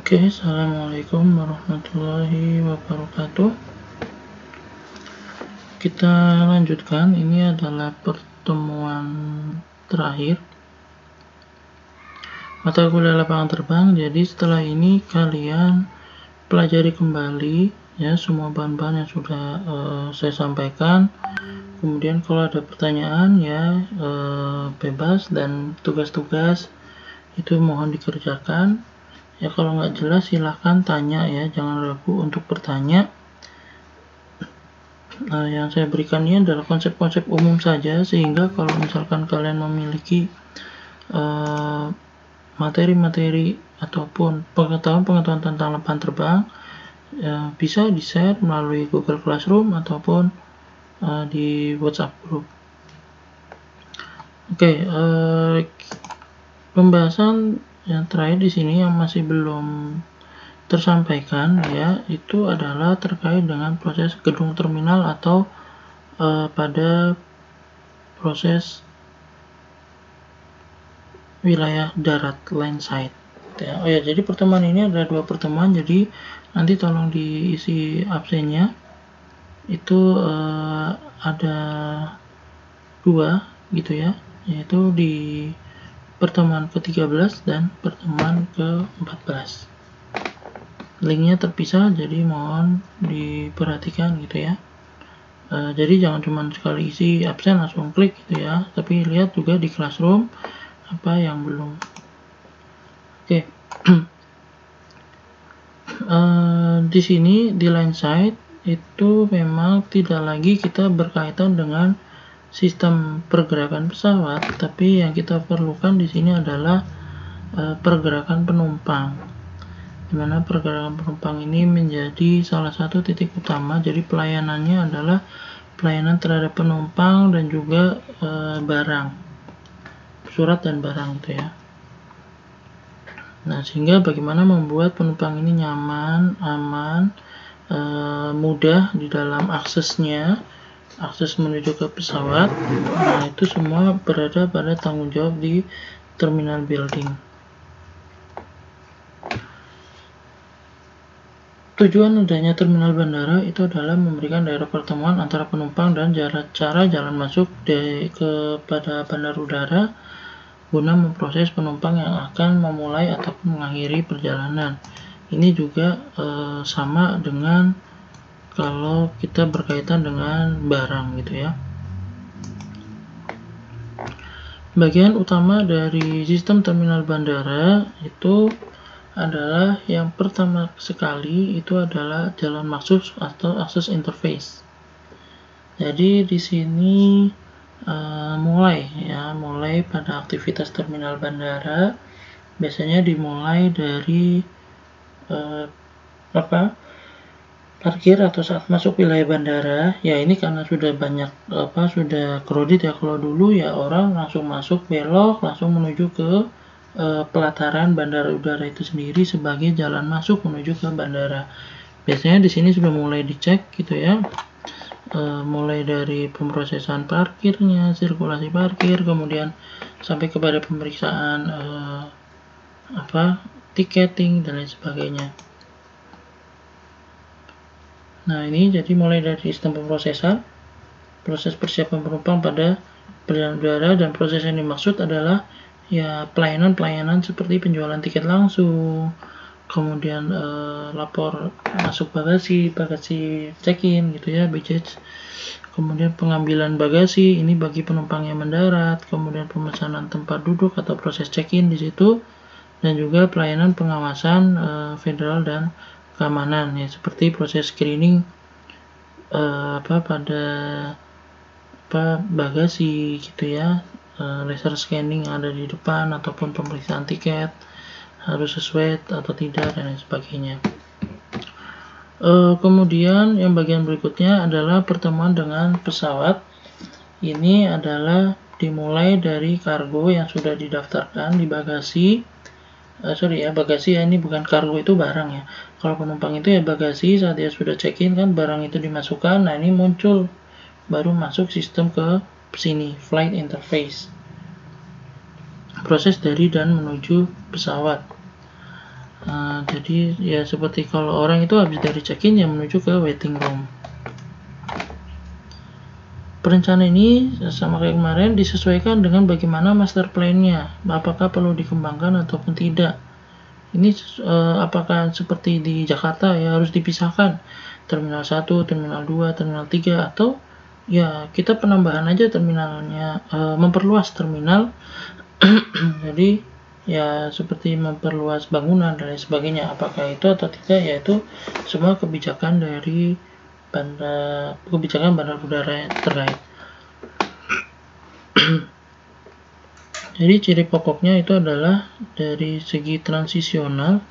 Oke, assalamualaikum warahmatullahi wabarakatuh. Kita lanjutkan, ini adalah pertemuan terakhir mata kuliah lapangan terbang. Jadi setelah ini kalian pelajari kembali ya semua bahan-bahan yang sudah saya sampaikan. Kemudian kalau ada pertanyaan ya bebas, dan tugas-tugas itu mohon dikerjakan. Ya kalau nggak jelas silahkan tanya ya, jangan ragu untuk bertanya. Yang saya berikan ini adalah konsep-konsep umum saja, sehingga kalau misalkan kalian memiliki materi-materi ataupun pengetahuan tentang lapangan terbang, bisa di-share melalui Google Classroom ataupun di WhatsApp group. Oke, pembahasan yang terakhir di sini yang masih belum tersampaikan ya, itu adalah terkait dengan proses gedung terminal atau pada proses wilayah darat landside ya. Oh ya, jadi pertemuan ini ada 2 pertemuan, jadi nanti tolong diisi absennya. Itu ada 2 gitu ya, yaitu di pertemuan ke-13 dan pertemuan ke-14. Linknya terpisah, jadi mohon diperhatikan gitu ya. Jadi jangan cuma sekali isi absen langsung klik gitu ya, tapi lihat juga di Classroom apa yang belum. Oke. Di sini di landside itu memang tidak lagi kita berkaitan dengan sistem pergerakan pesawat, tapi yang kita perlukan di sini adalah pergerakan penumpang, di mana pergerakan penumpang ini menjadi salah satu titik utama. Jadi pelayanannya adalah pelayanan terhadap penumpang dan juga barang, surat dan barang gitu ya. Nah, sehingga bagaimana membuat penumpang ini nyaman, aman, mudah di dalam akses menuju ke pesawat. Nah, itu semua berada pada tanggung jawab di terminal building. Tujuan adanya terminal bandara itu adalah memberikan daerah pertemuan antara penumpang dan cara jalan masuk kepada bandar udara guna memproses penumpang yang akan memulai ataupun mengakhiri perjalanan. Ini juga sama dengan kalau kita berkaitan dengan barang gitu ya. Bagian utama dari sistem terminal bandara itu adalah yang pertama sekali itu adalah jalan masuk atau access interface. Jadi di sini mulai pada aktivitas terminal bandara biasanya dimulai dari parkir atau saat masuk wilayah bandara. Ya ini karena sudah banyak sudah kredit ya. Kalau dulu ya orang langsung masuk belok langsung menuju ke pelataran bandara udara itu sendiri sebagai jalan masuk menuju ke bandara. Biasanya di sini sudah mulai dicek gitu ya. Mulai dari pemrosesan parkirnya, sirkulasi parkir, kemudian sampai kepada pemeriksaan tiketing dan lain sebagainya. Nah, ini jadi mulai dari sistem pemrosesan, proses persiapan penumpang pada perjalanan udara, dan proses yang dimaksud adalah ya pelayanan seperti penjualan tiket langsung, kemudian lapor masuk bagasi check-in gitu ya, baggage, kemudian pengambilan bagasi ini bagi penumpang yang mendarat, kemudian pemesanan tempat duduk atau proses check-in di situ, dan juga pelayanan pengawasan federal dan keamanan ya, seperti proses screening pada bagasi gitu ya, laser scanning yang ada di depan, ataupun pemeriksaan tiket harus sesuai atau tidak dan lain sebagainya. Kemudian yang bagian berikutnya adalah pertemuan dengan pesawat. Ini adalah dimulai dari kargo yang sudah didaftarkan di bagasi. Bagasi ya, ini bukan kargo, itu barang ya. Kalau penumpang itu ya bagasi, saat dia sudah check-in kan barang itu dimasukkan. Nah, ini muncul baru masuk sistem ke sini, flight interface. Proses dari dan menuju pesawat. Jadi ya seperti kalau orang itu habis dari check-in ya menuju ke waiting room. Perencanaan ini sama kayak kemarin disesuaikan dengan bagaimana master plan-nya, apakah perlu dikembangkan ataupun tidak. Ini apakah seperti di Jakarta ya harus dipisahkan terminal 1, terminal 2, terminal 3, atau ya kita penambahan aja terminalnya, memperluas terminal. Jadi ya seperti memperluas bangunan dan lain sebagainya. Apakah itu atau tidak, yaitu semua kebijakan dari kebijakan bandar udara terkait. Jadi ciri pokoknya itu adalah dari segi transisional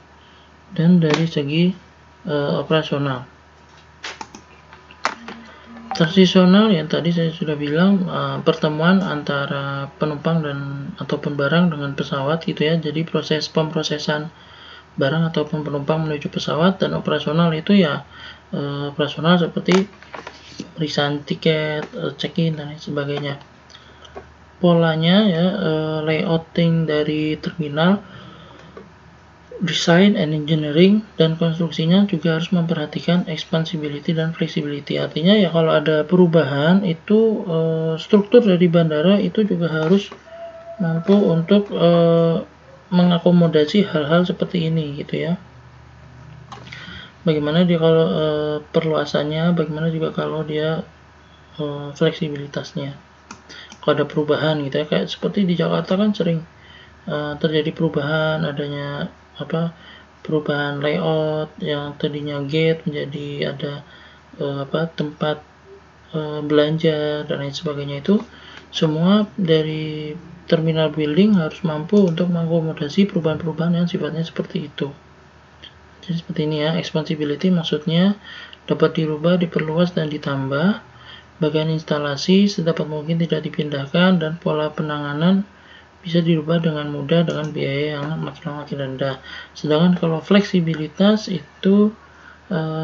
dan dari segi operasional. Transisional yang tadi saya sudah bilang, pertemuan antara penumpang dan ataupun barang dengan pesawat gitu ya. Jadi proses pemrosesan barang ataupun penumpang menuju pesawat. Dan operasional itu ya operasional seperti pemeriksaan tiket, check-in dan lain sebagainya. Polanya ya, layouting dari terminal, design and engineering dan konstruksinya juga harus memperhatikan expansibility dan flexibility. Artinya ya kalau ada perubahan itu struktur dari bandara itu juga harus mampu untuk mengakomodasi hal-hal seperti ini gitu ya. Bagaimana dia kalau perluasannya, bagaimana juga kalau dia fleksibilitasnya. Kalau ada perubahan gitu ya, kayak seperti di Jakarta kan sering terjadi perubahan, adanya perubahan layout yang tadinya gate menjadi ada tempat belanja dan lain sebagainya. Itu semua dari terminal building harus mampu untuk mengakomodasi perubahan-perubahan yang sifatnya seperti itu. Jadi seperti ini ya, expansibility maksudnya dapat dirubah, diperluas dan ditambah. Bagian instalasi sedapat mungkin tidak dipindahkan dan pola penanganan bisa dirubah dengan mudah dengan biaya yang makin rendah. Sedangkan kalau fleksibilitas itu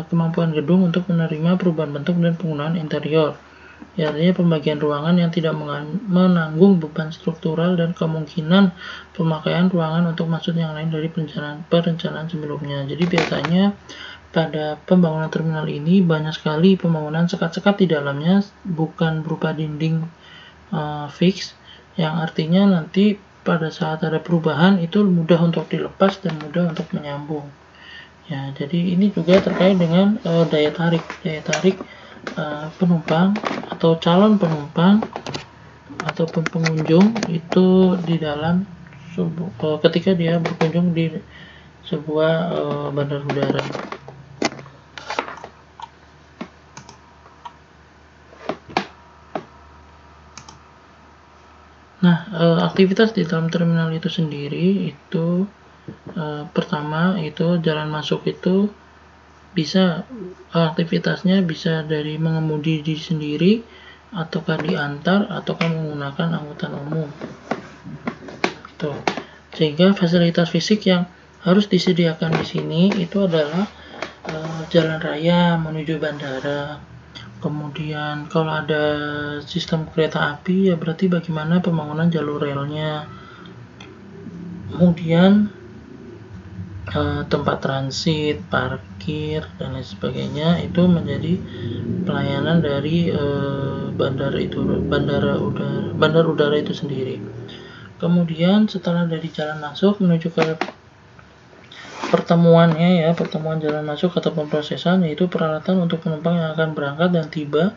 kemampuan gedung untuk menerima perubahan bentuk dan penggunaan interior. Ya, artinya pembagian ruangan yang tidak menanggung beban struktural dan kemungkinan pemakaian ruangan untuk maksud yang lain dari perencanaan sebelumnya. Jadi biasanya pada pembangunan terminal ini banyak sekali pembangunan sekat-sekat di dalamnya, bukan berupa dinding fix, yang artinya nanti pada saat ada perubahan itu mudah untuk dilepas dan mudah untuk menyambung. Ya, jadi ini juga terkait dengan daya tarik penumpang atau calon penumpang ataupun pengunjung itu di dalam ketika dia berkunjung di sebuah bandar udara. Nah, aktivitas di dalam terminal itu sendiri itu pertama itu jalan masuk itu bisa aktivitasnya bisa dari mengemudi diri sendiri ataukah diantar ataukah menggunakan angkutan umum. Tuh. Sehingga fasilitas fisik yang harus disediakan di sini itu adalah jalan raya menuju bandara. Kemudian kalau ada sistem kereta api ya berarti bagaimana pembangunan jalur relnya. Kemudian tempat transit, parkir dan lain sebagainya itu menjadi pelayanan dari bandar udara itu sendiri. Kemudian setelah dari jalan masuk menuju ke pertemuan jalan masuk atau pemrosesan, yaitu peralatan untuk penumpang yang akan berangkat dan tiba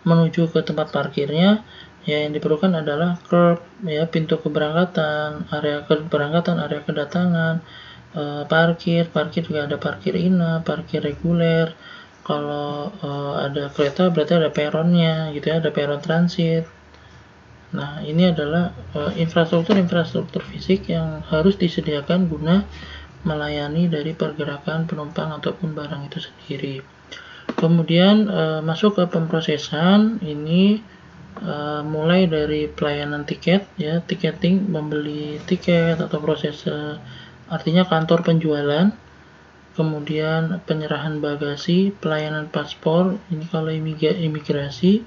menuju ke tempat parkirnya. Ya, yang diperlukan adalah curb ya, pintu keberangkatan, area kedatangan, parkir juga ada parkir inap, parkir reguler. Kalau ada kereta berarti ada peronnya gitu ya, ada peron transit. Nah, ini adalah infrastruktur fisik yang harus disediakan guna melayani dari pergerakan penumpang ataupun barang itu sendiri. Kemudian masuk ke pemrosesan ini mulai dari pelayanan tiket ya, tiketing, membeli tiket atau proses artinya kantor penjualan. Kemudian penyerahan bagasi, pelayanan paspor, ini kalau imigrasi.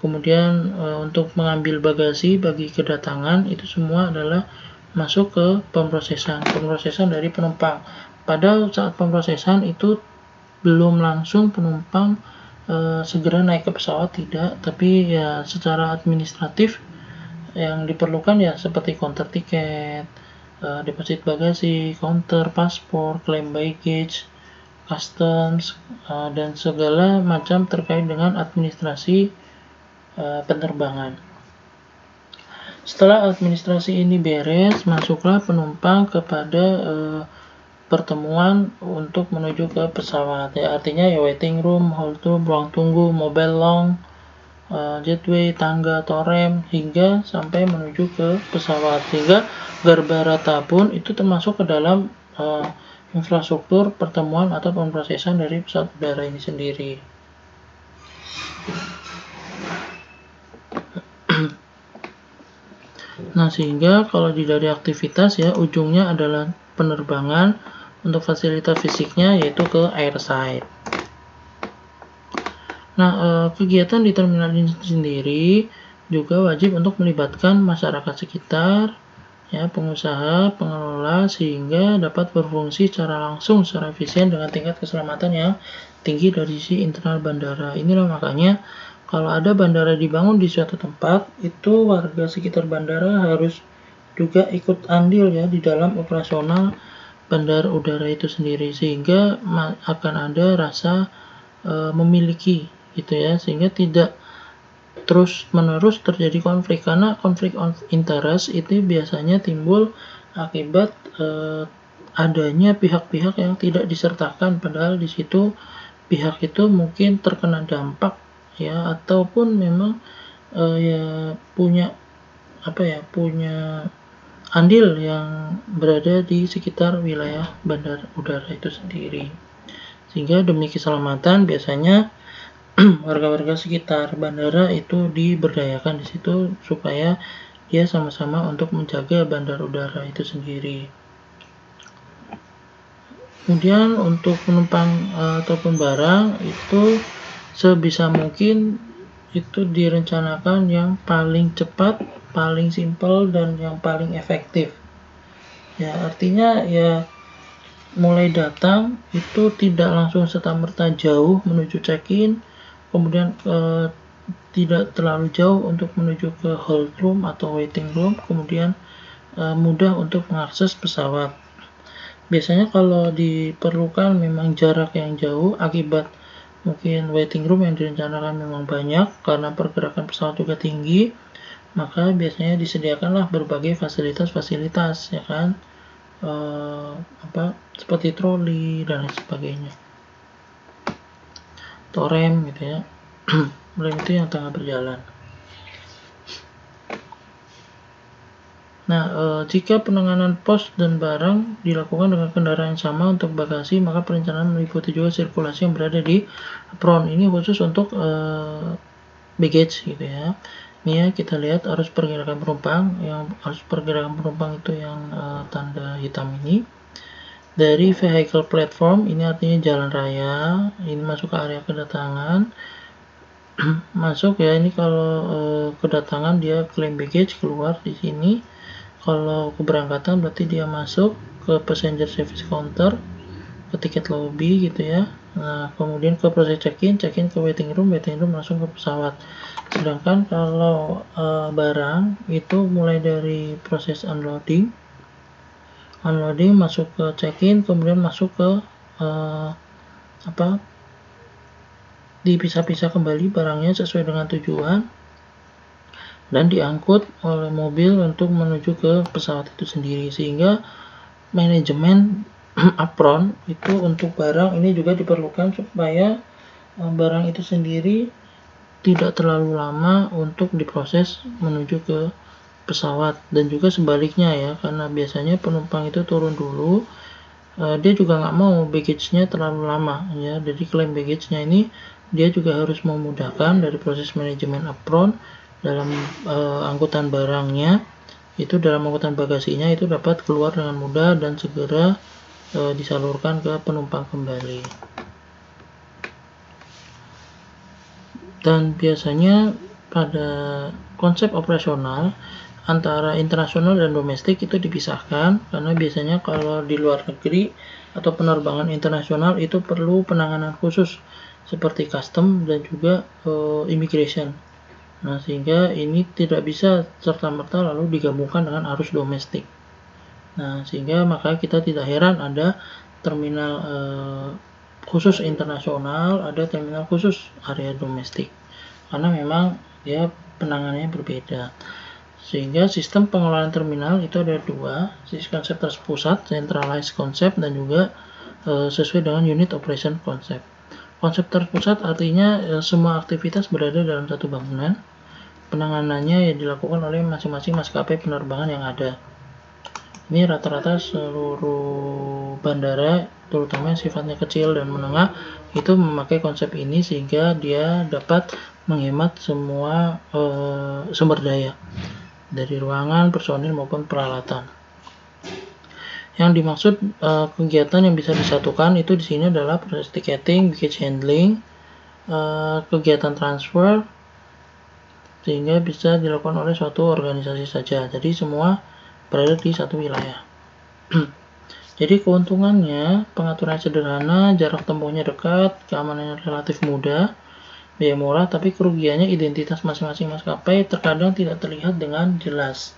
Kemudian untuk mengambil bagasi bagi kedatangan itu semua adalah masuk ke pemrosesan dari penumpang. pada saat pemrosesan itu belum langsung penumpang segera naik ke pesawat, tidak, tapi ya secara administratif yang diperlukan ya seperti counter tiket, deposit bagasi, counter paspor, claim baggage, customs, dan segala macam terkait dengan administrasi penerbangan. Setelah administrasi ini beres, masuklah penumpang kepada pertemuan untuk menuju ke pesawat. Ya, artinya ya waiting room, hold room, ruang tunggu, mobile lounge, gateway, tangga atau rem, hingga sampai menuju ke pesawat. Sehingga Garbarata pun itu termasuk ke dalam infrastruktur pertemuan atau pemrosesan dari pesawat udara ini sendiri. Nah, sehingga kalau dari aktivitas ya ujungnya adalah penerbangan. Untuk fasilitas fisiknya yaitu ke airside. Nah, kegiatan di terminal ini sendiri juga wajib untuk melibatkan masyarakat sekitar, ya, pengusaha, pengelola, sehingga dapat berfungsi secara langsung, secara efisien dengan tingkat keselamatan yang tinggi dari sisi internal bandara. Inilah makanya kalau ada bandara dibangun di suatu tempat, itu warga sekitar bandara harus juga ikut andil ya di dalam operasional bandar udara itu sendiri, sehingga akan ada rasa memiliki gitu ya, sehingga tidak terus menerus terjadi konflik, karena konflik of interest itu biasanya timbul akibat adanya pihak-pihak yang tidak disertakan, padahal di situ pihak itu mungkin terkena dampak ya, ataupun memang ya punya andil yang berada di sekitar wilayah bandar udara itu sendiri. Sehingga demi keselamatan biasanya warga-warga sekitar bandara itu diberdayakan di situ supaya dia sama-sama untuk menjaga bandar udara itu sendiri. Kemudian untuk penumpang ataupun barang itu sebisa mungkin itu direncanakan yang paling cepat, paling simpel, dan yang paling efektif. Ya, artinya ya mulai datang itu tidak langsung serta-merta jauh menuju check-in, kemudian tidak terlalu jauh untuk menuju ke hold room atau waiting room, kemudian mudah untuk mengakses pesawat. Biasanya kalau diperlukan memang jarak yang jauh akibat mungkin waiting room yang direncanakan memang banyak karena pergerakan pesawat juga tinggi, maka biasanya disediakanlah berbagai fasilitas-fasilitas, ya kan, seperti troli dan lain sebagainya, atau rem gitu ya. Rem itu yang tengah berjalan. Nah, jika penanganan pos dan barang dilakukan dengan kendaraan yang sama untuk bagasi, maka perencanaan meliputi juga sirkulasi yang berada di apron. Ini khusus untuk baggage gitu ya. Ini ya, kita lihat arus pergerakan penumpang. Yang arus pergerakan penumpang itu yang tanda hitam ini. Dari vehicle platform, ini artinya jalan raya. Ini masuk ke area kedatangan. Masuk ya, ini kalau kedatangan dia claim baggage, keluar di sini. Kalau keberangkatan berarti dia masuk ke passenger service counter, ke tiket lobby gitu ya. Nah, kemudian ke proses check-in ke waiting room langsung ke pesawat. Sedangkan kalau barang itu mulai dari proses unloading masuk ke check-in, kemudian masuk ke dipisah-pisah kembali barangnya sesuai dengan tujuan dan diangkut oleh mobil untuk menuju ke pesawat itu sendiri. Sehingga manajemen apron itu untuk barang ini juga diperlukan supaya barang itu sendiri tidak terlalu lama untuk diproses menuju ke pesawat, dan juga sebaliknya ya, karena biasanya penumpang itu turun dulu, dia juga nggak mau baggage-nya terlalu lama ya, jadi claim baggage-nya ini dia juga harus memudahkan dari proses manajemen apron dalam angkutan barangnya, itu dalam angkutan bagasinya itu dapat keluar dengan mudah dan segera disalurkan ke penumpang kembali. Dan biasanya pada konsep operasional antara internasional dan domestik itu dipisahkan, karena biasanya kalau di luar negeri atau penerbangan internasional itu perlu penanganan khusus seperti custom dan juga immigration. Nah, sehingga ini tidak bisa serta-merta lalu digabungkan dengan arus domestik. Nah, sehingga maka kita tidak heran ada terminal khusus internasional, ada terminal khusus area domestik. Karena memang dia penanganannya berbeda. Sehingga sistem pengelolaan terminal itu ada dua, konsep terpusat, centralized concept, dan juga sesuai dengan unit operation concept. Konsep terpusat artinya semua aktivitas berada dalam satu bangunan. Penanganannya yang dilakukan oleh masing-masing maskapai penerbangan yang ada. Ini rata-rata seluruh bandara, terutama yang sifatnya kecil dan menengah, itu memakai konsep ini sehingga dia dapat menghemat semua sumber daya dari ruangan, personil maupun peralatan. Yang dimaksud kegiatan yang bisa disatukan itu di sini adalah proses ticketing, baggage handling, kegiatan transfer, sehingga bisa dilakukan oleh suatu organisasi saja. Jadi semua berada di satu wilayah. Jadi keuntungannya, pengaturan sederhana, jarak tempuhnya dekat, keamanannya relatif mudah, biaya murah, tapi kerugiannya identitas masing-masing maskapai terkadang tidak terlihat dengan jelas.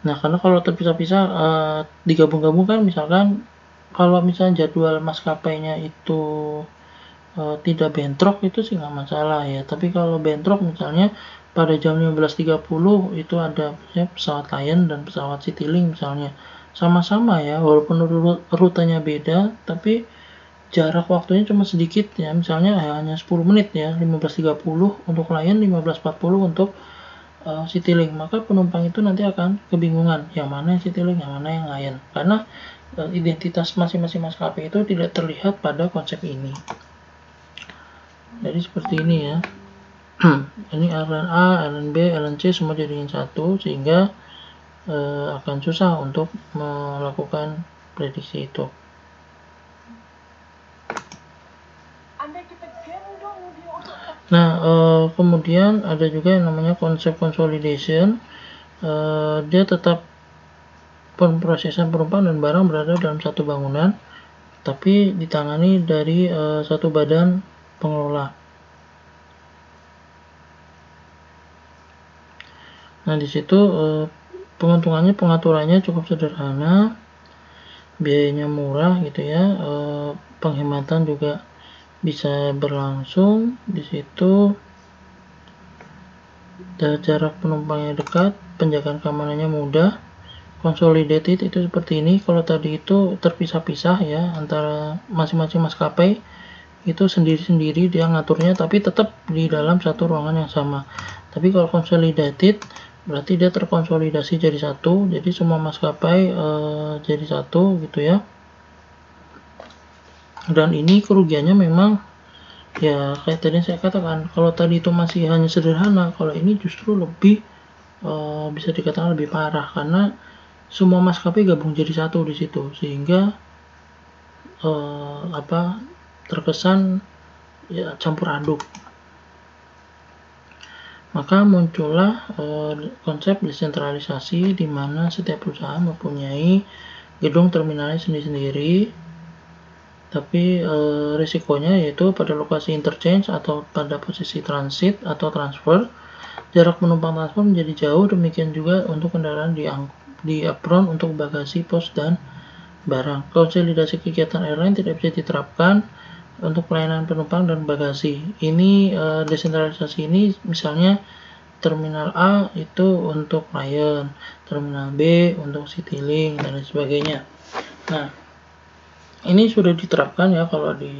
Nah, karena kalau terpisah-pisah digabung-gabungkan, misalkan kalau misalnya jadwal maskapainya itu tidak bentrok, itu sih nggak masalah ya. Tapi kalau bentrok misalnya pada jam 15.30 itu ada pesawat Lion dan pesawat Citylink misalnya, sama-sama ya, walaupun rutenya beda, tapi jarak waktunya cuma sedikit ya, misalnya hanya 10 menit ya, 15.30 untuk Lion, 15.40 untuk Citylink, maka penumpang itu nanti akan kebingungan yang mana yang Citylink, yang mana yang Lion, karena identitas masing-masing maskapai itu tidak terlihat pada konsep ini. Jadi seperti ini ya. Ini airline A, airline B, airline C semua jadiin satu, sehingga akan susah untuk melakukan prediksi itu. Nah, kemudian ada juga yang namanya konsep consolidation. Dia tetap pemrosesan penumpang dan barang berada dalam satu bangunan, tapi ditangani dari satu badan pengelola. Nah, di situ pengaturannya cukup sederhana, biayanya murah gitu ya, penghematan juga bisa berlangsung di situ, jarak penumpangnya dekat, penjagaan keamanannya mudah. Consolidated itu seperti ini. Kalau tadi itu terpisah-pisah ya, antara masing-masing maskapai itu sendiri-sendiri dia ngaturnya, tapi tetap di dalam satu ruangan yang sama. Tapi kalau consolidated berarti dia terkonsolidasi jadi satu, jadi semua maskapai jadi satu gitu ya. Dan ini kerugiannya memang ya kayak tadi saya katakan, kalau tadi itu masih hanya sederhana, kalau ini justru lebih bisa dikatakan lebih parah, karena semua maskapai gabung jadi satu di situ, sehingga terkesan ya campur aduk. Maka muncullah konsep desentralisasi di mana setiap perusahaan mempunyai gedung terminalnya sendiri-sendiri, tapi risikonya yaitu pada lokasi interchange atau pada posisi transit atau transfer, jarak penumpang transfer menjadi jauh. Demikian juga untuk kendaraan di apron untuk bagasi, pos, dan barang. Konsolidasi kegiatan airline tidak bisa diterapkan untuk pelayanan penumpang dan bagasi. Ini desentralisasi ini misalnya terminal A itu untuk Lion, terminal B untuk Citylink, dan lain sebagainya. Nah, ini sudah diterapkan ya kalau di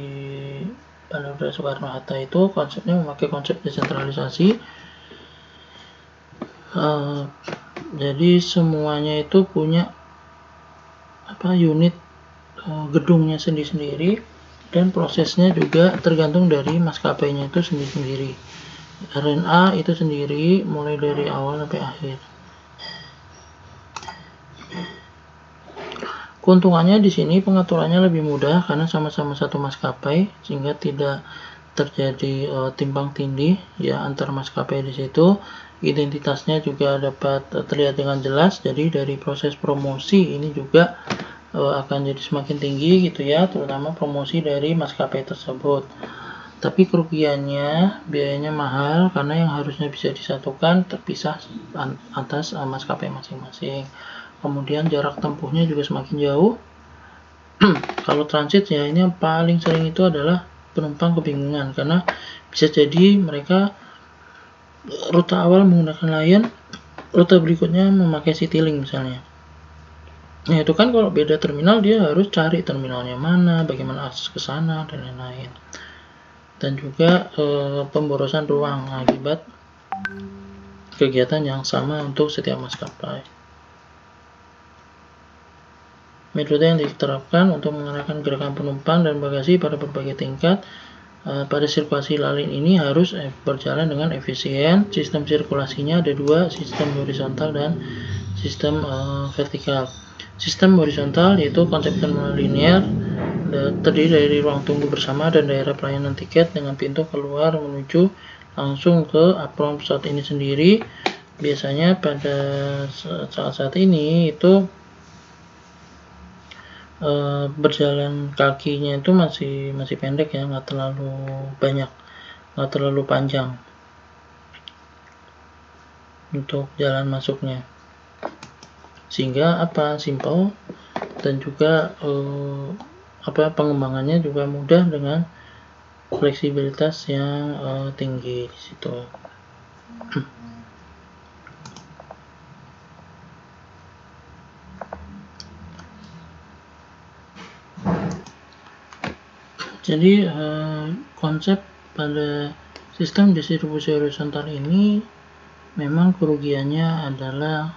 Bandara Udara Soekarno-Hatta itu konsepnya memakai konsep desentralisasi. Jadi semuanya itu punya unit gedungnya sendiri-sendiri, dan prosesnya juga tergantung dari maskapainya itu sendiri-sendiri. RNA itu sendiri mulai dari awal sampai akhir. Keuntungannya di sini pengaturannya lebih mudah karena sama-sama satu maskapai, sehingga tidak terjadi timpang tindih ya antar maskapai di situ. Identitasnya juga dapat terlihat dengan jelas. Jadi dari proses promosi ini juga akan jadi semakin tinggi gitu ya, terutama promosi dari maskapai tersebut. Tapi kerugiannya, biayanya mahal karena yang harusnya bisa disatukan terpisah atas maskapai masing-masing. Kemudian jarak tempuhnya juga semakin jauh. Kalau transit ya ini yang paling sering itu adalah penumpang kebingungan karena bisa jadi mereka rute awal menggunakan Lion, rute berikutnya memakai Citylink misalnya. Nah itu kan kalau beda terminal dia harus cari terminalnya mana, bagaimana akses ke sana dan lain-lain. Dan juga pemborosan ruang akibat kegiatan yang sama untuk setiap maskapai. Metode yang diterapkan untuk mengarahkan gerakan penumpang dan bagasi pada berbagai tingkat pada sirkulasi lalin ini harus berjalan dengan efisien. Sistem sirkulasinya ada dua, sistem horizontal dan sistem vertikal. Sistem horizontal yaitu konsep terminal linear, terdiri dari ruang tunggu bersama dan daerah pelayanan tiket dengan pintu keluar menuju langsung ke apron pesawat ini sendiri. Biasanya pada saat ini itu berjalan kakinya itu masih pendek ya, nggak terlalu banyak, nggak terlalu panjang untuk jalan masuknya, sehingga simple dan juga pengembangannya juga mudah dengan fleksibilitas yang tinggi di situ. Jadi konsep pada sistem distribusi horizontal ini memang kerugiannya adalah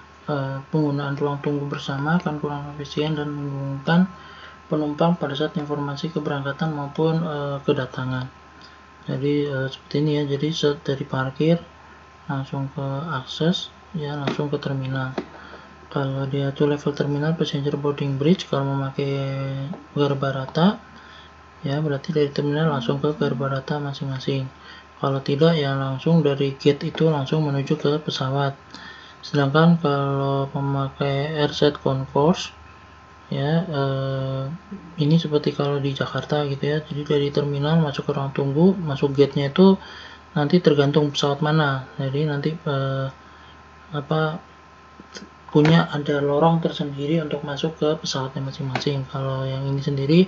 penggunaan ruang tunggu bersama akan kurang efisien dan membingungkan penumpang pada saat informasi keberangkatan maupun kedatangan. Jadi seperti ini ya, jadi dari parkir langsung ke akses ya, langsung ke terminal. Kalau dia tuh level terminal passenger boarding bridge, kalau memakai Garuda ya berarti dari terminal langsung ke Garuda masing-masing. Kalau tidak ya langsung dari gate itu langsung menuju ke pesawat. Sedangkan kalau memakai airside concourse ya ini seperti kalau di Jakarta gitu ya. Jadi dari terminal masuk ke ruang tunggu, masuk gate-nya itu nanti tergantung pesawat mana. Jadi nanti punya ada lorong tersendiri untuk masuk ke pesawatnya masing-masing. Kalau yang ini sendiri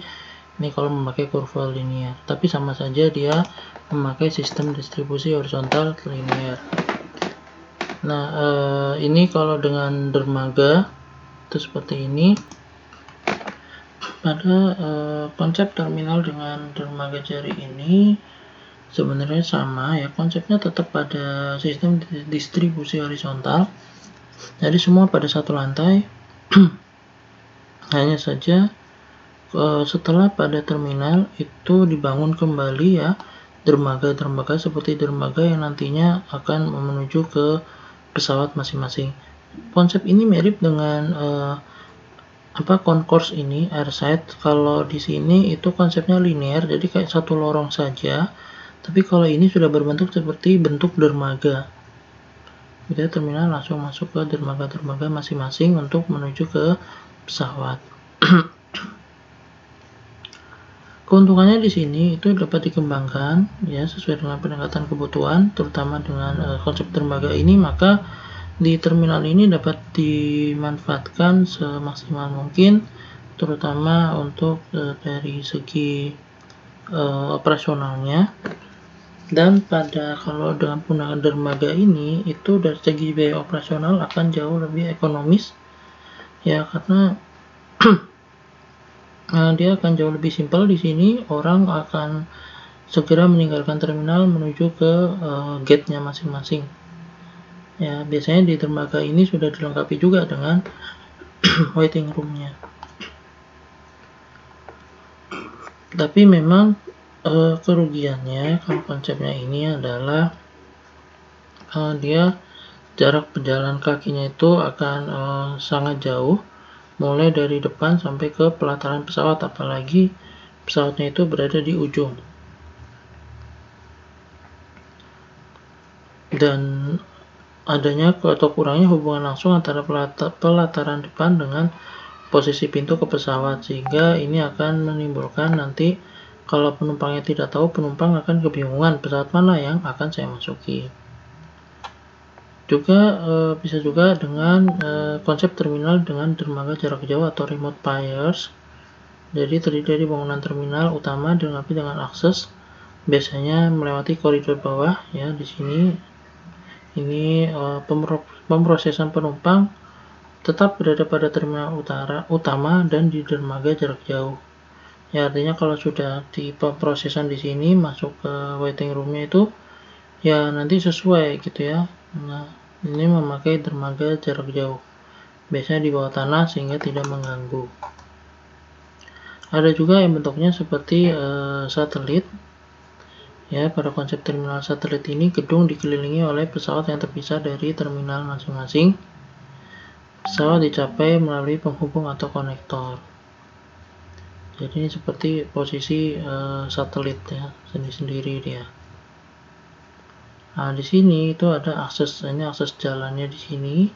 ini kalau memakai kurva linear, tapi sama saja dia memakai sistem distribusi horizontal linear. Nah ini kalau dengan dermaga itu seperti ini. Pada konsep terminal dengan dermaga jari ini sebenarnya sama ya, konsepnya tetap pada sistem distribusi horizontal. Jadi semua pada satu lantai. Hanya saja setelah pada terminal itu dibangun kembali ya dermaga-dermaga seperti dermaga yang nantinya akan menuju ke pesawat masing-masing. Konsep ini mirip dengan concourse ini, airside. Kalau di sini itu konsepnya linear, jadi kayak satu lorong saja. Tapi kalau ini sudah berbentuk seperti bentuk dermaga. Jadi terminal langsung masuk ke dermaga-dermaga masing-masing untuk menuju ke pesawat. Keuntungannya di sini itu dapat dikembangkan ya sesuai dengan peningkatan kebutuhan, terutama dengan konsep dermaga ini, maka di terminal ini dapat dimanfaatkan semaksimal mungkin, terutama untuk dari segi operasionalnya. Dan kalau dengan penggunaan dermaga ini itu dari segi biaya operasional akan jauh lebih ekonomis ya, karena dia akan jauh lebih simpel. Di sini orang akan segera meninggalkan terminal menuju ke gate-nya masing-masing. Ya, biasanya di dermaga ini sudah dilengkapi juga dengan waiting room-nya. Tapi memang kerugiannya kalau konsepnya ini adalah dia jarak berjalan kakinya itu akan sangat jauh, mulai dari depan sampai ke pelataran pesawat, apalagi pesawatnya itu berada di ujung. dan adanya atau kurangnya hubungan langsung antara pelataran depan dengan posisi pintu ke pesawat, sehingga ini akan menimbulkan nanti kalau penumpangnya tidak tahu, penumpang akan kebingungan pesawat mana yang akan saya masuki. Juga bisa juga dengan konsep terminal dengan dermaga jarak jauh atau remote piers. Jadi terdiri dari bangunan terminal utama dilengkapi dengan akses biasanya melewati koridor bawah ya. Di sini ini pemrosesan penumpang tetap berada pada terminal utama dan di dermaga jarak jauh. Ya, artinya kalau sudah di pemrosesan di sini masuk ke waiting roomnya itu ya nanti sesuai gitu ya. Nah, ini memakai dermaga jarak jauh. Biasanya di bawah tanah sehingga tidak mengganggu. Ada juga yang bentuknya seperti satelit. Ya, pada konsep terminal satelit ini gedung dikelilingi oleh pesawat yang terpisah dari terminal masing-masing. Pesawat dicapai melalui penghubung atau konektor. Jadi ini seperti posisi satelit ya, sendiri-sendiri dia. Nah, di sini itu ada akses, ini akses jalannya di sini,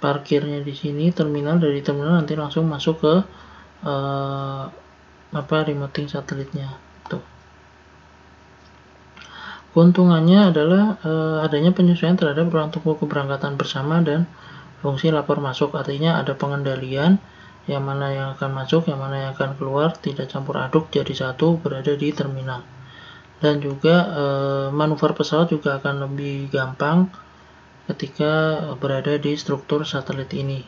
parkirnya di sini, terminal, dari terminal nanti langsung masuk ke remoting satelitnya. Tuh. Keuntungannya adalah adanya penyesuaian terhadap ruang tunggu keberangkatan bersama dan fungsi lapor masuk, artinya ada pengendalian yang mana yang akan masuk, yang mana yang akan keluar, tidak campur aduk jadi satu berada di terminal. Dan juga manuver pesawat juga akan lebih gampang ketika berada di struktur satelit ini.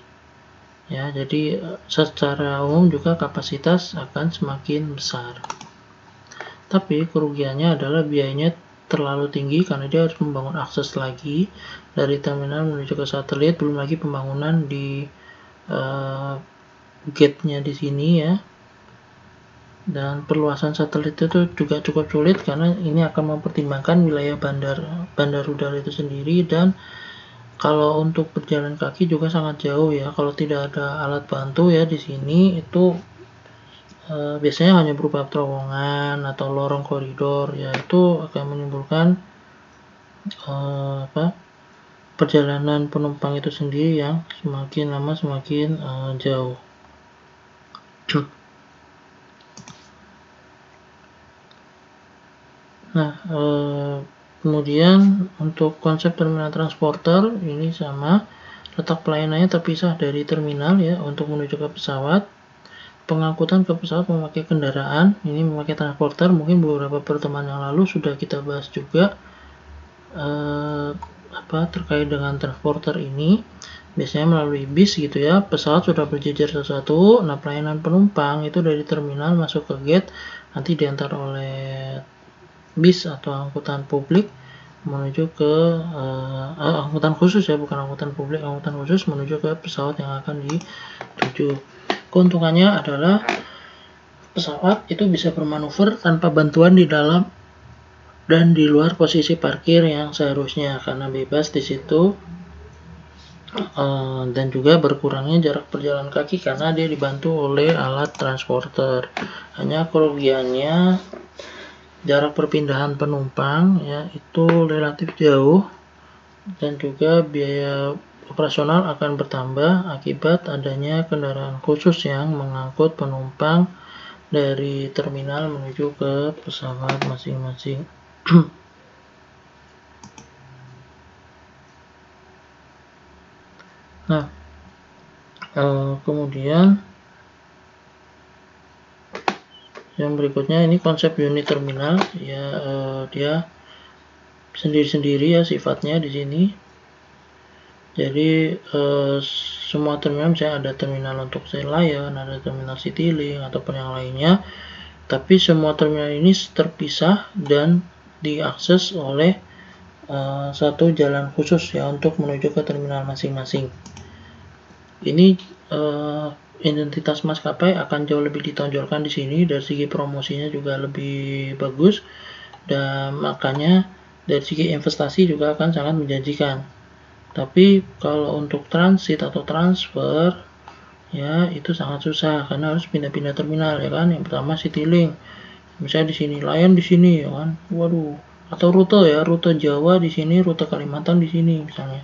Ya, jadi secara umum juga kapasitas akan semakin besar. Tapi kerugiannya adalah biayanya terlalu tinggi karena dia harus membangun akses lagi dari terminal menuju ke satelit, belum lagi pembangunan di gate-nya di sini ya. Dan perluasan satelit itu juga cukup sulit karena ini akan mempertimbangkan wilayah bandar udara itu sendiri, dan kalau untuk berjalan kaki juga sangat jauh ya. Kalau tidak ada alat bantu ya di sini itu biasanya hanya berupa terowongan atau lorong koridor ya, itu akan menimbulkan perjalanan penumpang itu sendiri yang semakin lama semakin jauh. Nah, kemudian untuk konsep terminal transporter ini sama, letak pelayanannya terpisah dari terminal ya untuk menuju ke pesawat. Pengangkutan ke pesawat memakai kendaraan, ini memakai transporter, mungkin beberapa pertemuan yang lalu sudah kita bahas juga terkait dengan transporter ini. Biasanya melalui bis gitu ya, pesawat sudah berjejer satu-satu. Nah, pelayanan penumpang itu dari terminal masuk ke gate, nanti diantar oleh bis atau angkutan publik menuju ke angkutan khusus ya, bukan angkutan publik, angkutan khusus menuju ke pesawat yang akan dituju. Keuntungannya adalah pesawat itu bisa bermanuver tanpa bantuan di dalam dan di luar posisi parkir yang seharusnya, karena bebas di situ. Dan juga berkurangnya jarak perjalanan kaki karena dia dibantu oleh alat transporter. Hanya kerugiannya jarak perpindahan penumpang ya itu relatif jauh, dan juga biaya operasional akan bertambah akibat adanya kendaraan khusus yang mengangkut penumpang dari terminal menuju ke pesawat masing-masing. Nah, kemudian yang berikutnya ini konsep unit terminal ya, dia sendiri-sendiri ya sifatnya di sini. Jadi semua terminal misalnya ada terminal untuk Lion, ada terminal Citylink ataupun yang lainnya, tapi semua terminal ini terpisah dan diakses oleh satu jalan khusus ya untuk menuju ke terminal masing-masing. Ini identitas maskapai akan jauh lebih ditonjolkan di sini, dari segi promosinya juga lebih bagus, dan makanya dari segi investasi juga akan sangat menjanjikan. Tapi kalau untuk transit atau transfer ya itu sangat susah karena harus pindah-pindah terminal ya kan. Yang pertama Citylink, misalnya di sini, Lion di sini ya kan. Waduh, atau rute ya, rute Jawa di sini, rute Kalimantan di sini misalnya.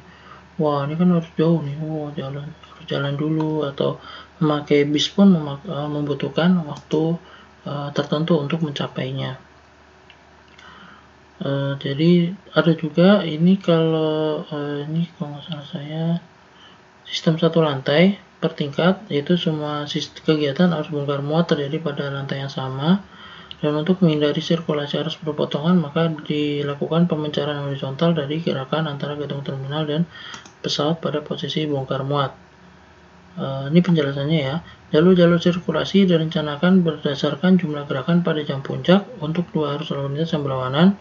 Wah, ini kan harus jauh nih. Harus jalan dulu, atau memakai bis pun membutuhkan waktu tertentu untuk mencapainya. Jadi ada juga ini kalau ini kalau nggak salah saya sistem satu lantai per tingkat, yaitu semua kegiatan harus bongkar muat terjadi pada lantai yang sama. Dan untuk menghindari sirkulasi arus berpotongan, maka dilakukan pemencaran horizontal dari gerakan antara gedung terminal dan pesawat pada posisi bongkar muat. Ini penjelasannya ya. Jalur-jalur sirkulasi direncanakan berdasarkan jumlah gerakan pada jam puncak untuk dua arus lalu lintas yang berlawanan,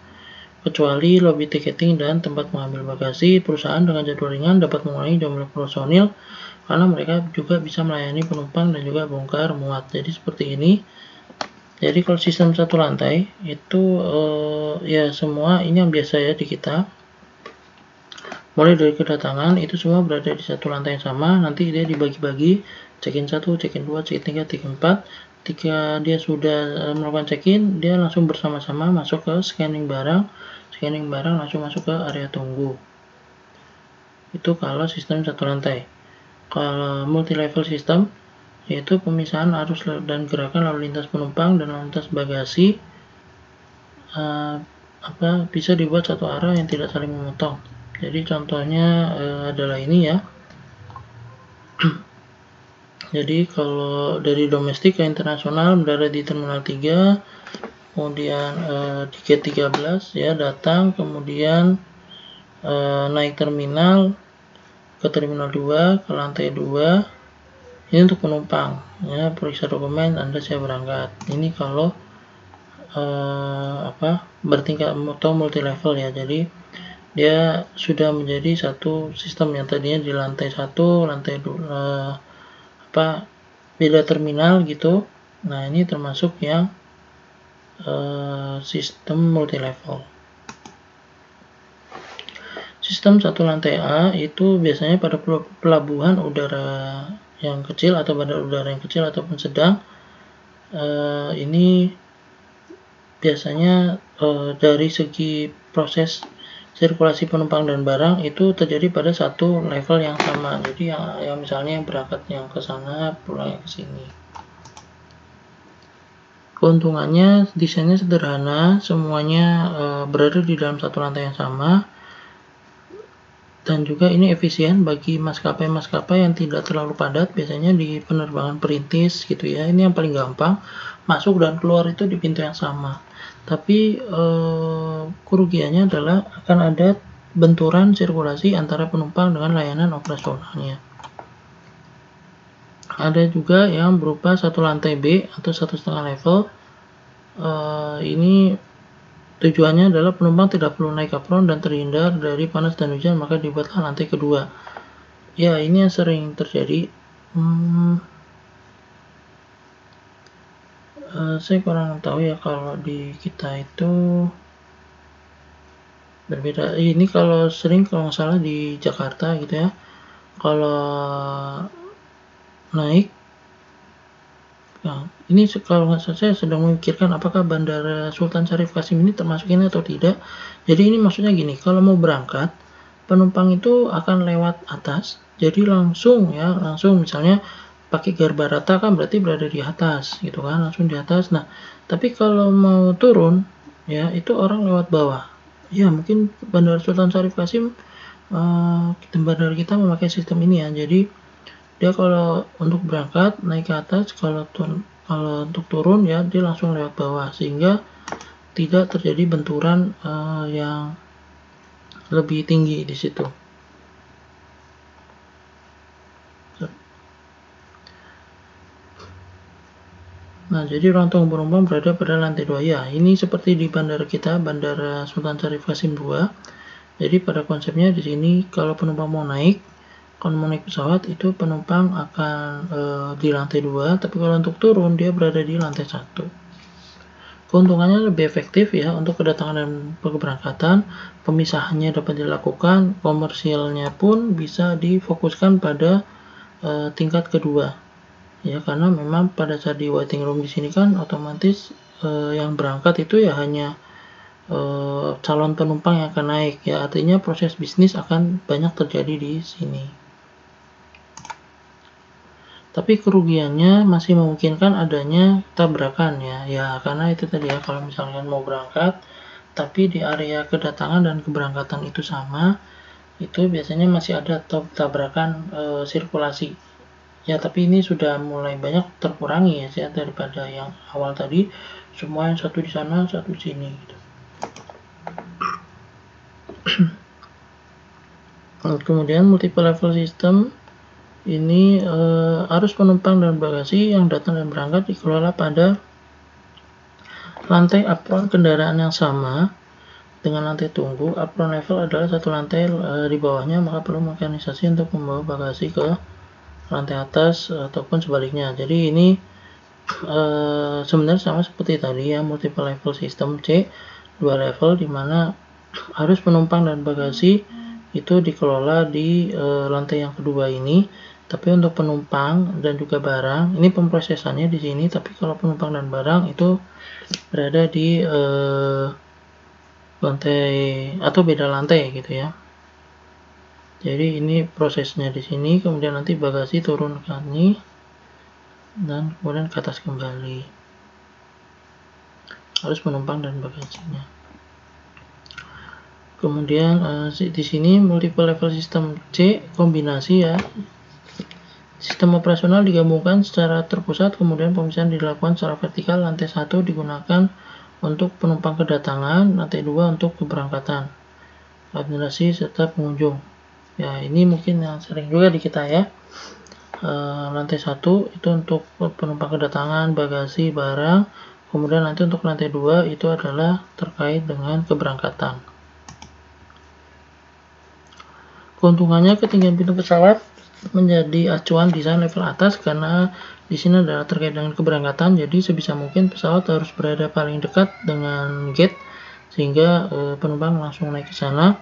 kecuali lobi tiketing dan tempat mengambil bagasi. Perusahaan dengan jadwal ringan dapat mengurangi jumlah personil karena mereka juga bisa melayani penumpang dan juga bongkar muat. Jadi seperti ini. Jadi kalau sistem satu lantai itu ya semua ini yang biasa ya di kita. Mulai dari kedatangan itu semua berada di satu lantai yang sama. Nanti dia dibagi-bagi, check-in 1, check-in 2, check-in 3, check-in 4. Ketika dia sudah melakukan check-in, dia langsung bersama-sama masuk ke scanning barang. Scanning barang langsung masuk ke area tunggu. Itu kalau sistem satu lantai. Kalau multi-level system, yaitu pemisahan arus dan gerakan lalu lintas penumpang dan lalu lintas bagasi bisa dibuat satu arah yang tidak saling memotong. Jadi contohnya adalah ini ya. Jadi kalau dari domestik ke internasional mendarat di terminal 3, kemudian di gate 13 ya datang, kemudian naik terminal ke terminal 2, ke lantai 2. Ini untuk penumpang ya, periksa dokumen, Anda siap berangkat. Ini kalau bertingkat atau multi level ya. Jadi dia sudah menjadi satu sistem yang tadinya di lantai 1, lantai 2 beda terminal gitu. Nah, ini termasuk yang sistem multi level. Sistem satu lantai A itu biasanya pada pelabuhan udara yang kecil atau bandar udara yang kecil ataupun sedang. Ini biasanya dari segi proses sirkulasi penumpang dan barang itu terjadi pada satu level yang sama. Jadi yang misalnya yang berangkat yang ke sana, pulang ke sini. Keuntungannya desainnya sederhana, semuanya berada di dalam satu lantai yang sama. Dan juga ini efisien bagi maskapai-maskapai yang tidak terlalu padat, biasanya di penerbangan perintis gitu ya. Ini yang paling gampang, masuk dan keluar itu di pintu yang sama. Tapi kerugiannya adalah akan ada benturan sirkulasi antara penumpang dengan layanan operasionalnya. Ada juga yang berupa satu lantai B atau 1,5 level. Ini tujuannya adalah penumpang tidak perlu naik apron dan terhindar dari panas dan hujan, maka dibuatlah lantai kedua. Ya, ini yang sering terjadi. Saya kurang tahu ya kalau di kita itu berbeda. Ini kalau sering, kalau nggak salah di Jakarta gitu ya. Kalau naik, nah, ini kalau nggak salah saya sedang memikirkan apakah Bandara Sultan Syarif Kasim ini termasuk ini atau tidak. Jadi ini maksudnya gini, kalau mau berangkat, penumpang itu akan lewat atas, jadi langsung misalnya pakai Garbarata kan berarti berada di atas gitu kan, langsung di atas. Nah, tapi kalau mau turun ya itu orang lewat bawah. Ya mungkin Bandara Sultan Syarif Kasim bandara kita memakai sistem ini ya. Jadi dia kalau untuk berangkat naik ke atas, kalau untuk turun ya dia langsung lewat bawah, sehingga tidak terjadi benturan yang lebih tinggi di situ. Nah, jadi ruang tunggu penumpang berada pada lantai 2 ya. Ini seperti di bandara kita, Bandara Sultan Syarif Kasim II. Jadi pada konsepnya di sini kalau penumpang mau naik pesawat itu penumpang akan di lantai 2, tapi kalau untuk turun dia berada di lantai 1. Keuntungannya lebih efektif ya untuk kedatangan dan keberangkatan, pemisahannya dapat dilakukan, komersialnya pun bisa difokuskan pada tingkat kedua. Ya, karena memang pada saat di waiting room di sini kan otomatis yang berangkat itu ya hanya calon penumpang yang akan naik ya, artinya proses bisnis akan banyak terjadi di sini. Tapi kerugiannya masih memungkinkan adanya tabrakan ya karena itu tadi ya, kalau misalkan mau berangkat tapi di area kedatangan dan keberangkatan itu sama, itu biasanya masih ada tabrakan sirkulasi ya, tapi ini sudah mulai banyak terkurangi ya daripada yang awal tadi, semua yang satu di sana satu di sini gitu. Kemudian multiple level system ini arus penumpang dan bagasi yang datang dan berangkat dikelola pada lantai apron kendaraan yang sama dengan lantai tunggu. Apron level adalah satu lantai di bawahnya, maka perlu mekanisasi untuk membawa bagasi ke lantai atas ataupun sebaliknya. Jadi ini sebenarnya sama seperti tadi ya, multiple level system C, 2 level, di mana arus penumpang dan bagasi itu dikelola di lantai yang kedua ini. Tapi untuk penumpang dan juga barang, ini pemrosesannya di sini, tapi kalau penumpang dan barang itu berada di lantai atau beda lantai gitu ya. Jadi ini prosesnya di sini, kemudian nanti bagasi turun ke sini dan kemudian ke atas kembali. Harus penumpang dan bagasinya. Kemudian di sini multiple level system C kombinasi ya. Sistem operasional digabungkan secara terpusat, kemudian pemisahan dilakukan secara vertikal. Lantai 1 digunakan untuk penumpang kedatangan, lantai 2 untuk keberangkatan, administrasi serta pengunjung. Ya, ini mungkin yang sering juga di kita ya. Lantai 1 itu untuk penumpang kedatangan, bagasi, barang. Kemudian nanti untuk lantai 2 itu adalah terkait dengan keberangkatan. Keuntungannya, ketinggian pintu pesawat menjadi acuan desain level atas karena di sini adalah terkait dengan keberangkatan. Jadi sebisa mungkin pesawat harus berada paling dekat dengan gate sehingga penumpang langsung naik ke sana.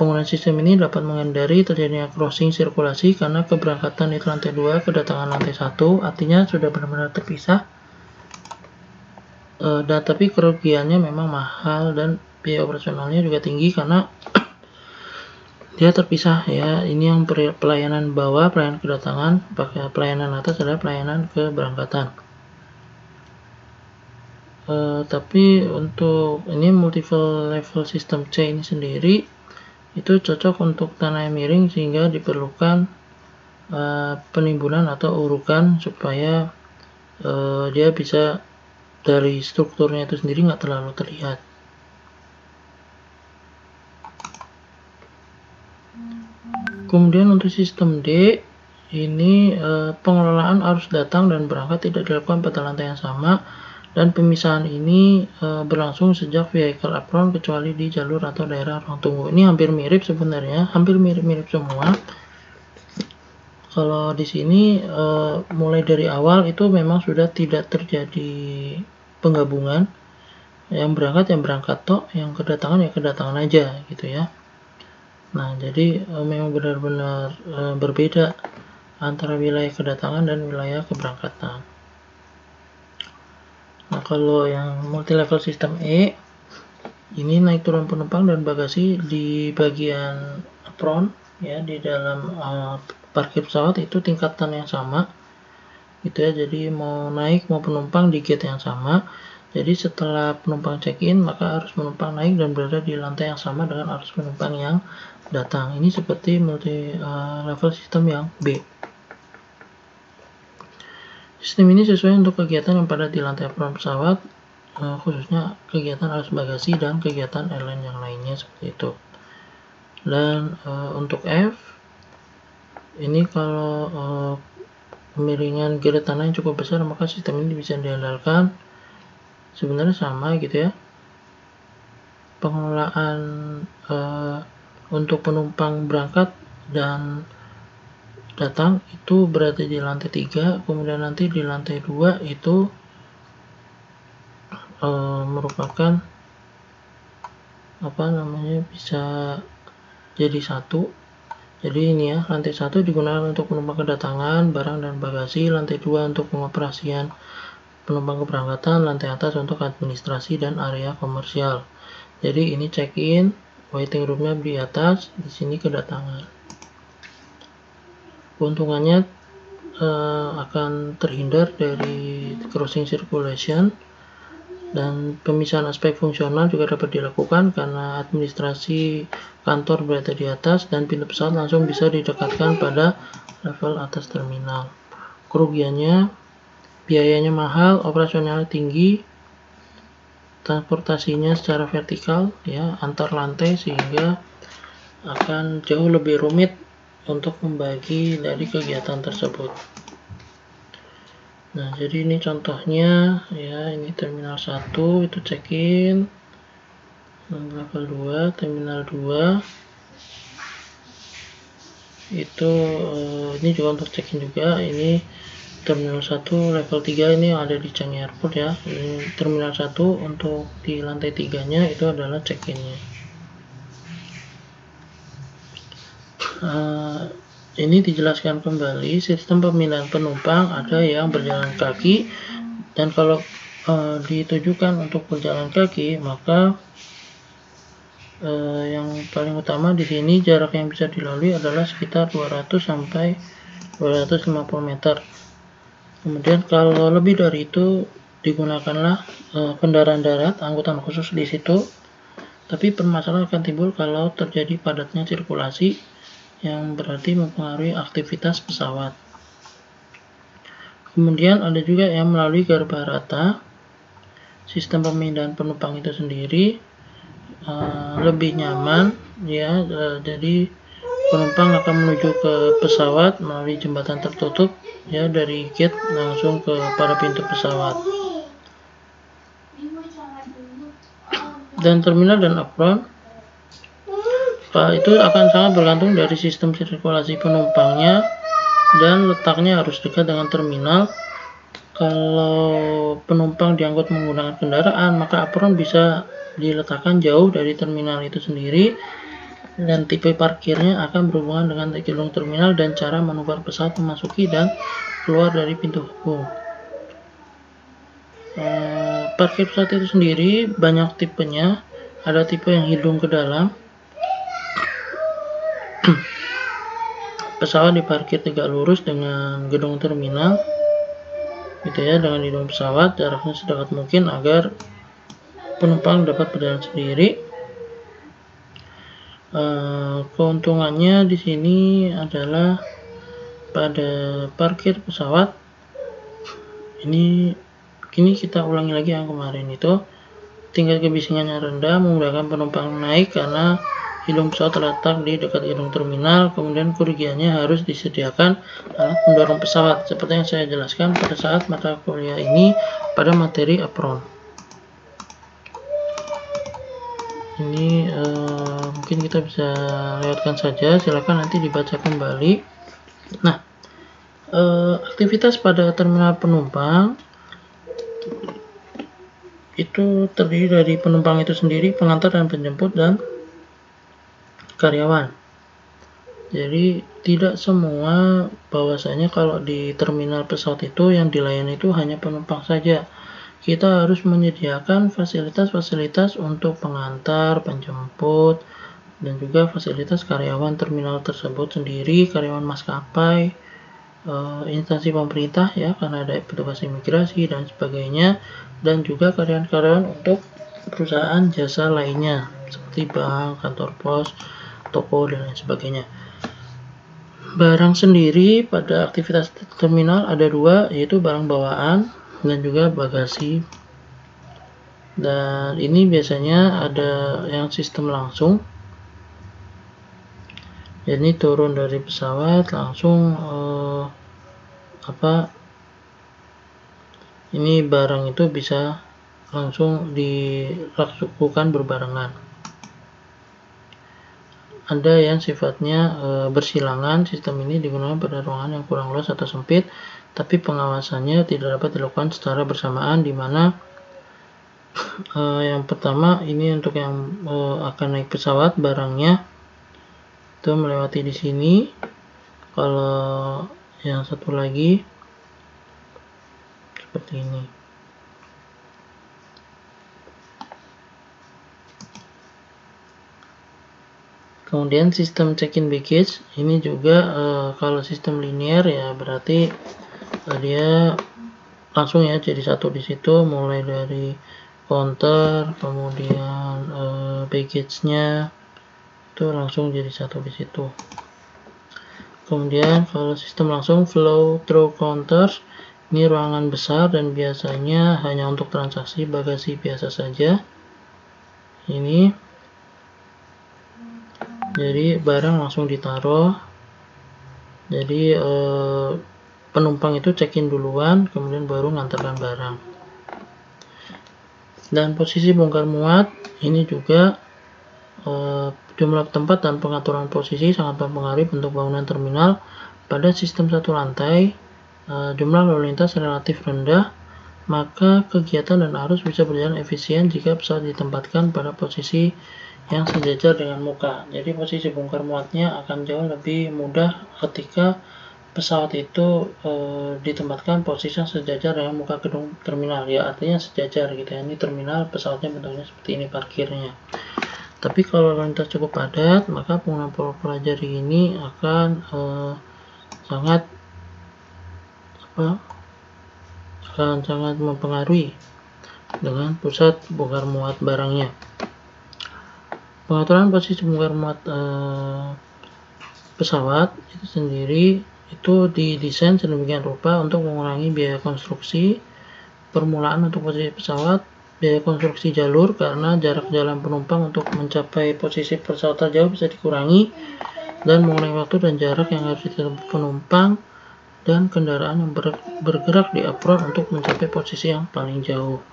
Penggunaan sistem ini dapat menghindari terjadinya crossing sirkulasi karena keberangkatan itu lantai 2, kedatangan lantai 1, artinya sudah benar-benar terpisah. Dan tapi kerugiannya memang mahal dan biaya operasionalnya juga tinggi karena dia terpisah ya. Ini yang pelayanan bawah, pelayanan kedatangan, pelayanan atas adalah pelayanan keberangkatan. Tapi untuk ini multiple level system C ini sendiri itu cocok untuk tanah yang miring sehingga diperlukan penimbunan atau urukan supaya dia bisa dari strukturnya itu sendiri nggak terlalu terlihat. Kemudian untuk sistem D ini pengelolaan arus datang dan berangkat tidak dilakukan pada lantai yang sama, dan pemisahan ini berlangsung sejak vehicle apron kecuali di jalur atau daerah ruang tunggu. Ini hampir mirip sebenarnya, hampir mirip-mirip semua. Kalau di sini mulai dari awal itu memang sudah tidak terjadi penggabungan, yang berangkat toh, yang kedatangan ya kedatangan aja gitu ya. Nah, jadi memang benar-benar berbeda antara wilayah kedatangan dan wilayah keberangkatan. Nah, kalau yang multi level system E ini naik turun penumpang dan bagasi di bagian apron ya, di dalam parkir pesawat itu tingkatan yang sama gitu ya. Jadi mau naik mau penumpang di gate yang sama. Jadi setelah penumpang check-in, maka arus penumpang naik dan berada di lantai yang sama dengan arus penumpang yang datang. Ini seperti multi level system yang B. Sistem ini sesuai untuk kegiatan yang pada di lantai apron pesawat, khususnya kegiatan arus bagasi dan kegiatan airline yang lainnya seperti itu. Dan untuk F, ini kalau kemiringan gerai tanah yang cukup besar, maka sistem ini bisa diandalkan. Sebenarnya sama gitu ya. Pengelolaan untuk penumpang berangkat dan datang itu berada di lantai 3, kemudian nanti di lantai 2 itu merupakan bisa jadi satu. Jadi ini ya, lantai 1 digunakan untuk penumpang kedatangan, barang dan bagasi, lantai 2 untuk pengoperasian penumpang keberangkatan, lantai atas untuk administrasi dan area komersial. Jadi ini check-in, waiting roomnya di atas, di sini kedatangan. Keuntungannya akan terhindar dari crossing circulation, dan pemisahan aspek fungsional juga dapat dilakukan karena administrasi kantor berada di atas dan pintu pesawat langsung bisa didekatkan pada level atas terminal. Kerugiannya, biayanya mahal, operasionalnya tinggi, transportasinya secara vertikal ya antar lantai, sehingga akan jauh lebih rumit untuk membagi dari kegiatan tersebut. Nah, jadi ini contohnya ya, ini terminal 1 itu check-in, level 2, terminal 2 itu ini juga untuk check-in juga. Ini terminal 1 level 3 ini ada di Changi Airport ya. Ini terminal 1 untuk di lantai 3 nya itu adalah check-innya. Ini dijelaskan kembali, sistem pemilihan penumpang ada yang berjalan kaki, dan kalau ditujukan untuk berjalan kaki, maka yang paling utama di sini jarak yang bisa dilalui adalah sekitar 200 sampai 250 meter. Kemudian kalau lebih dari itu digunakanlah kendaraan darat, angkutan khusus di situ. Tapi permasalahan akan timbul kalau terjadi padatnya sirkulasi yang berarti mempengaruhi aktivitas pesawat. Kemudian ada juga yang melalui garba rata. Sistem pemindahan penumpang itu sendiri lebih nyaman ya, jadi penumpang akan menuju ke pesawat melalui jembatan tertutup ya, dari gate langsung ke pada pintu pesawat. Dan terminal dan apron itu akan sangat bergantung dari sistem sirkulasi penumpangnya, dan letaknya harus dekat dengan terminal. Kalau penumpang diangkut menggunakan kendaraan, maka apron bisa diletakkan jauh dari terminal itu sendiri, dan tipe parkirnya akan berhubungan dengan gedung terminal dan cara manuver pesawat memasuki dan keluar dari pintu hubung. Parkir pesawat itu sendiri banyak tipenya. Ada tipe yang hidung ke dalam. Pesawat diparkir tegak lurus dengan gedung terminal gitu ya, dengan hidung pesawat, jaraknya sedekat mungkin agar penumpang dapat berjalan sendiri. Keuntungannya di sini adalah pada parkir pesawat ini kita ulangi lagi yang kemarin itu, tingkat kebisingannya rendah, memudahkan penumpang naik karena hidung pesawat terletak di dekat gedung terminal. Kemudian kerugiannya harus disediakan alat pendorong pesawat seperti yang saya jelaskan pada saat mata kuliah ini pada materi apron. Ini mungkin kita bisa lewatkan saja, silakan nanti dibaca kembali. Nah, aktivitas pada terminal penumpang itu terdiri dari penumpang itu sendiri, pengantar dan penjemput, dan karyawan. Jadi tidak semua bahwasanya kalau di terminal pesawat itu yang dilayani itu hanya penumpang saja. Kita harus menyediakan fasilitas-fasilitas untuk pengantar, penjemput, dan juga fasilitas karyawan terminal tersebut sendiri, karyawan maskapai, instansi pemerintah ya, karena ada petugas imigrasi dan sebagainya, dan juga karyawan-karyawan untuk perusahaan jasa lainnya seperti bank, kantor pos, toko, dan lain sebagainya. Barang sendiri pada aktivitas terminal ada dua, yaitu barang bawaan dan juga bagasi. Dan ini biasanya ada yang sistem langsung. Jadi turun dari pesawat langsung ini barang itu bisa langsung dilakukan berbarengan. Ada yang sifatnya bersilangan. Sistem ini digunakan pada ruangan yang kurang luas atau sempit, tapi pengawasannya tidak dapat dilakukan secara bersamaan, di mana yang pertama ini untuk yang akan naik pesawat, barangnya itu melewati di sini. Kalau yang satu lagi seperti ini. Kemudian sistem check-in baggage ini juga kalau sistem linear ya berarti dia langsung ya jadi satu di situ, mulai dari counter, kemudian baggage-nya itu langsung jadi satu di situ. Kemudian kalau sistem langsung flow through counters, ini ruangan besar dan biasanya hanya untuk transaksi bagasi biasa saja. Ini jadi barang langsung ditaruh, jadi penumpang itu check-in duluan, kemudian baru ngantarkan barang. Dan posisi bongkar muat ini juga jumlah tempat dan pengaturan posisi sangat mempengaruhi bentuk bangunan terminal. Pada sistem satu lantai, jumlah lalu lintas relatif rendah, maka kegiatan dan arus bisa berjalan efisien jika pesawat ditempatkan pada posisi yang sejajar dengan muka. Jadi posisi bongkar muatnya akan jauh lebih mudah ketika pesawat itu ditempatkan posisi yang sejajar dengan muka gedung terminal, ya artinya sejajar gitu ya. Ini terminal, pesawatnya bentuknya seperti ini parkirnya. Tapi kalau lalu lintas cukup padat, maka penggunaan pola jari ini akan sangat mempengaruhi dengan pusat bongkar muat barangnya. Pengaturan posisi bongkar muat pesawat itu sendiri itu didesain sedemikian rupa untuk mengurangi biaya konstruksi permulaan untuk posisi pesawat, biaya konstruksi jalur karena jarak jalan penumpang untuk mencapai posisi pesawat terjauh bisa dikurangi, dan mengurangi waktu dan jarak yang harus ditempuh penumpang dan kendaraan yang bergerak di apron untuk mencapai posisi yang paling jauh.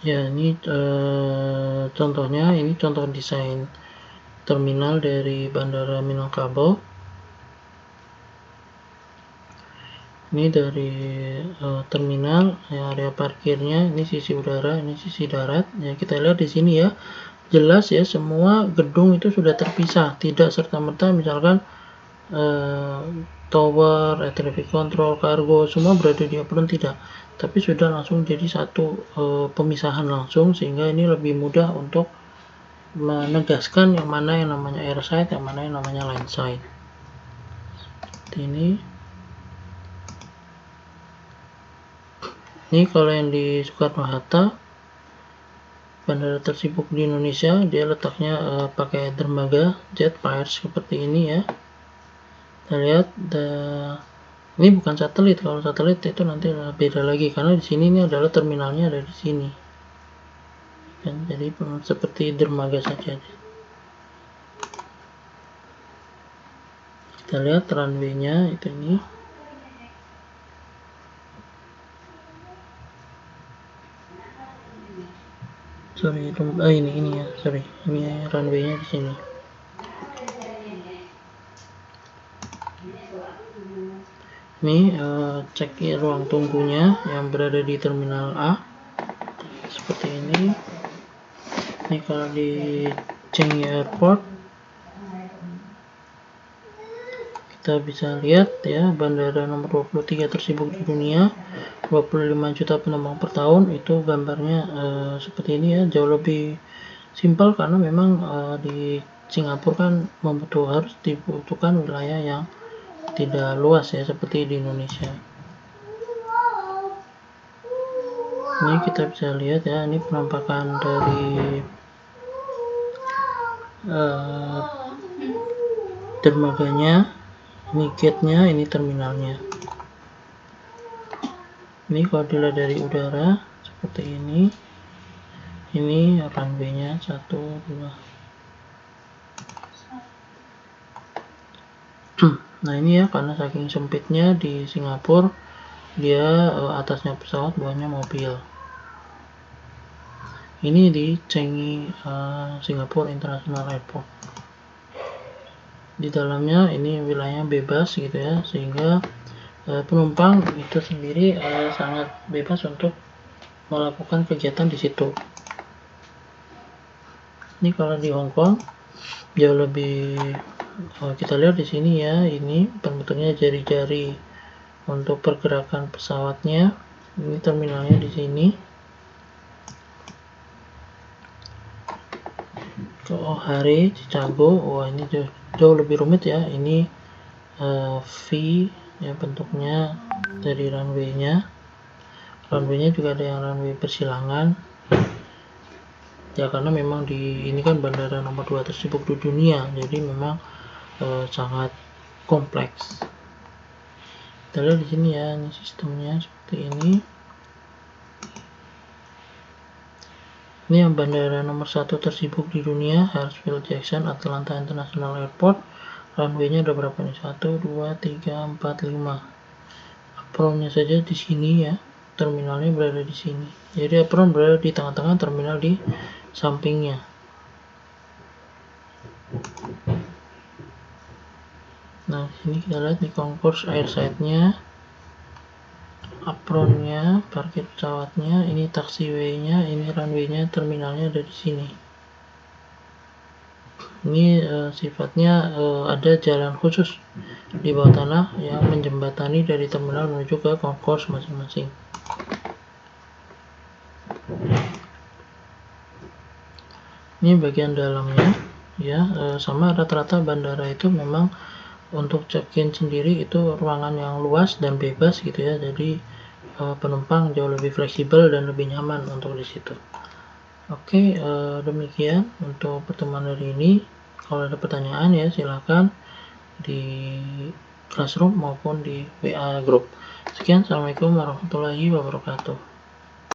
Ya, ini contohnya, ini contoh desain terminal dari Bandara Minangkabau. Ini dari terminal, ya, area parkirnya, ini sisi udara, ini sisi darat. Ya, kita lihat di sini ya, jelas ya semua gedung itu sudah terpisah, tidak serta-merta misalkan tower, air traffic control, cargo semua berada di apron, tidak, tapi sudah langsung jadi satu pemisahan langsung, sehingga ini lebih mudah untuk menegaskan yang mana yang namanya airside, yang mana yang namanya landside. Seperti ini. Ini kalau yang di Soekarno-Hatta, bandara tersibuk di Indonesia, dia letaknya pakai dermaga jet fires seperti ini ya. Kita lihat, ini bukan satelit. Kalau satelit itu nanti beda lagi, karena di sini ini adalah terminalnya ada di sini. Dan jadi seperti dermaga saja. Kita lihat runway-nya itu ini. Sorry, ini ya, sorry, ini runway-nya di sini. Ini cek ruang tunggunya yang berada di terminal A, seperti ini. Ini kalau di Changi Airport, kita bisa lihat ya, bandara nomor 23 tersibuk di dunia, 25 juta penumpang per tahun. Itu gambarnya seperti ini ya, jauh lebih simpel karena memang di Singapura kan harus dibutuhkan wilayah yang tidak luas ya, seperti di Indonesia. Ini kita bisa lihat ya, ini penampakan dari dermaganya. Ini gate-nya, ini terminalnya. Ini kalau dilihat dari udara seperti ini. Ini runway-nya 1, 2. Nah ini ya, karena saking sempitnya di Singapura, dia atasnya pesawat, bawahnya mobil. Ini di Changi Singapore International Airport. Di dalamnya ini wilayahnya bebas gitu ya, sehingga penumpang itu sendiri sangat bebas untuk melakukan kegiatan di situ. Ini kalau di Hong Kong jauh lebih, kita lihat di sini ya, ini bentuknya jari-jari untuk pergerakan pesawatnya. Ini terminalnya di sini. O'Hare Chicago. Wah, ini jauh lebih rumit ya. Ini V ya bentuknya dari runway-nya. Runway-nya juga ada yang runway persilangan. Ya karena memang ini kan bandara nomor 2 tersibuk di dunia, jadi memang sangat kompleks. Kita lihat di sini ya, ini sistemnya seperti ini. Ini yang bandara nomor 1 tersibuk di dunia, Hartsfield Jackson Atlanta International Airport. Runway-nya ada berapa nih? 1, 2, 3, 4, 5. Apron-nya saja di sini ya. Terminalnya berada di sini. Jadi apron berada di tengah-tengah, terminal di sampingnya. Nah, sini kita lihat di concourse airside-nya. Apronnya, parkir pesawatnya, ini taxiway-nya, ini runway-nya, terminalnya ada di sini. Ini sifatnya ada jalan khusus di bawah tanah yang menjembatani dari terminal menuju ke concourse masing-masing. Ini bagian dalamnya ya, sama rata-rata bandara itu memang untuk check-in sendiri itu ruangan yang luas dan bebas gitu ya, jadi penumpang jauh lebih fleksibel dan lebih nyaman untuk di situ. Oke, demikian untuk pertemuan hari ini. Kalau ada pertanyaan ya silakan di Classroom maupun di WA Group. Sekian, assalamualaikum warahmatullahi wabarakatuh.